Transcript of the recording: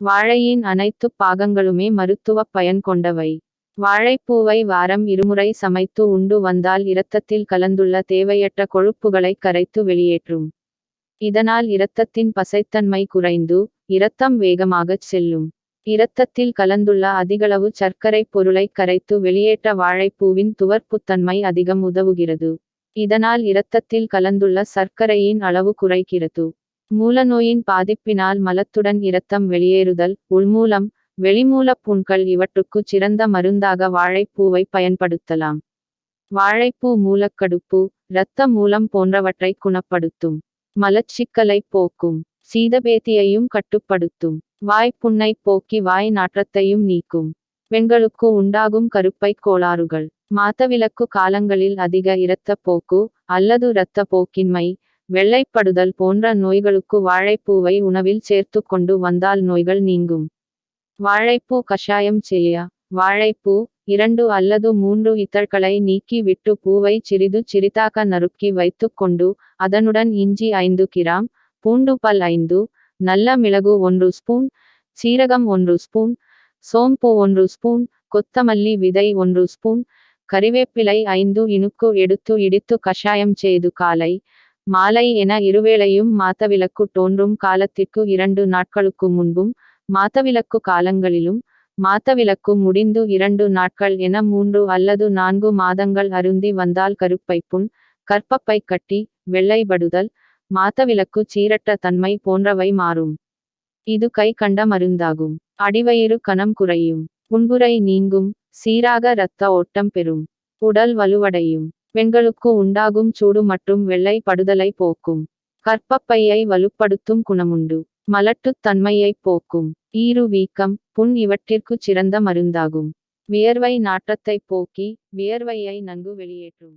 வாழையின் அனைத்து பாகங்களுமே மருத்துவ பயன் கொண்டவை. வாழைப்பூவை வாரம் இருமுறை சமைத்து உண்டு வந்தால் இரத்தத்தில் கலந்துள்ள தேவையற்ற கொழுப்புகளை கரைத்து வெளியேற்றும். இதனால் இரத்தத்தின் பசைத்தன்மை குறைந்து இரத்தம் வேகமாகச் செல்லும். இரத்தத்தில் கலந்துள்ள அதிகளவு சர்க்கரை பொருளை கரைத்து வெளியேற்ற வாழைப்பூவின் துவர்ப்புத்தன்மை அதிகம் உதவுகிறது. இதனால் இரத்தத்தில் கலந்துள்ள சர்க்கரையின் அளவு குறைகிறது. மூலநோயின் பாதிப்பினால் மலத்துடன் இரத்தம் வெளியேறுதல், உள்மூலம், வெளிமூலப் புண்கள் இவற்றுக்கு சிறந்த மருந்தாக வாழைப்பூவை பயன்படுத்தலாம். வாழைப்பூ மூலக்கடுப்பு, இரத்த மூலம் போன்றவற்றை குணப்படுத்தும். மலச்சிக்கலை போக்கும். சீதபேதியையும் கட்டுப்படுத்தும். வாய்ப்புண்ணை போக்கி வாய் நாற்றத்தையும் நீக்கும். பெண்களுக்கு உண்டாகும் கருப்பை கோளாறுகள், மாதவிலக்கு காலங்களில் அதிக இரத்தப்போக்கு அல்லது இரத்த போக்கின்மை, வெள்ளைப்படுதல் போன்ற நோய்களுக்கு வாழைப்பூவை உணவில் சேர்த்து கொண்டு வந்தால் நோய்கள் நீங்கும். வாழைப்பூ கஷாயம் செய்ய வாழைப்பூ 2 அல்லது 3 இதழ்களை நீக்கி விட்டு பூவை சிறிது சிறிதாக நறுக்கி வைத்துக்கொண்டு அதனுடன் இஞ்சி 5 கிராம், பூண்டு பல் 5, நல்ல மிளகு 1 ஸ்பூன், சீரகம் 1 ஸ்பூன், சோம்பு 1 ஸ்பூன், கொத்தமல்லி விதை 1 ஸ்பூன், கறிவேப்பிலை 5 இனுக்கு எடுத்து இடித்து கஷாயம் செய்து காலை, மாலை என இருவேளையும் மாதவிலக்கு தோன்றும் காலத்திற்கு 2 நாட்களுக்கு முன்பும், மாதவிலக்கு காலங்களிலும், மாதவிலக்கு முடிந்து 2 நாட்கள் என 3 அல்லது 4 மாதங்கள் அருந்தி வந்தால் கருப்பைப்புண், கர்ப்பப்பை கட்டி, வெள்ளைப்படுதல், மாதவிலக்கு சீரற்ற தன்மை போன்றவை மாறும். இது கை கண்ட மருந்தாகும். அடிவயிறு கனம் குறையும். புண்புரை நீங்கும். சீராக இரத்த ஓட்டம் பெறும். உடல் வலுவடையும். பெண்களுக்கு உண்டாகும் சூடு மற்றும் வெள்ளை படுதலை போக்கும். கர்ப்பப்பையை வலுப்படுத்தும் குணமுண்டு. மலட்டுத் தன்மையை போக்கும். ஈறு வீக்கம், புண் இவற்றிற்கு சிறந்த மருந்தாகும். வியர்வை நாற்றத்தை போக்கி வியர்வையை நன்கு வெளியேற்றும்.